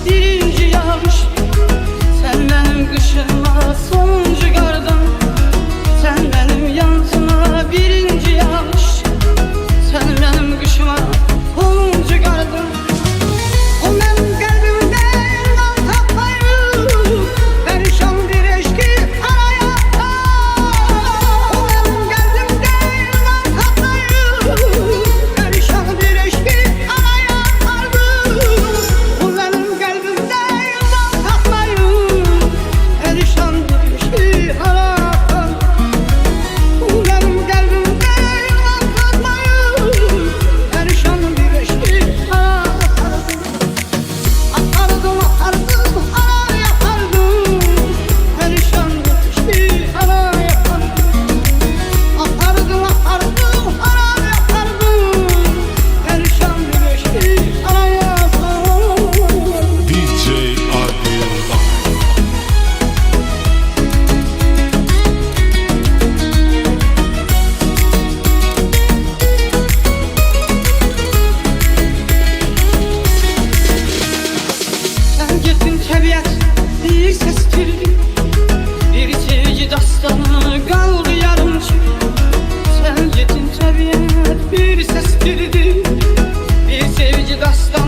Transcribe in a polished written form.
Birinci yağış, sen benim kışıma sonuncu gardan. Sen benim yazıma birinci yağış, sen benim kışıma sonuncu gardan. O benim kalbimde yılan tapmayı, perişan bir eşki araya. O benim kalbimde yılan tapmayı, perişan bir eşki araya aldı. O benim kalbimde yılan tapmayı, perişan bir eşki araya aldı. O benim kalbimde yılan tapmayı, perişan bir eşki araya aldı. Akardım akardım araya akardım, perişan bir eşki araya aldı. Akardım akardım araya akardım, perişan bir eşki araya aldı. DJ Adil. Sen gittin təbiət bir səstirdi, bir sevgi dastanı qaldı yarımçı. Sen gittin təbiət bir səstirdi, bir sevgi dastanı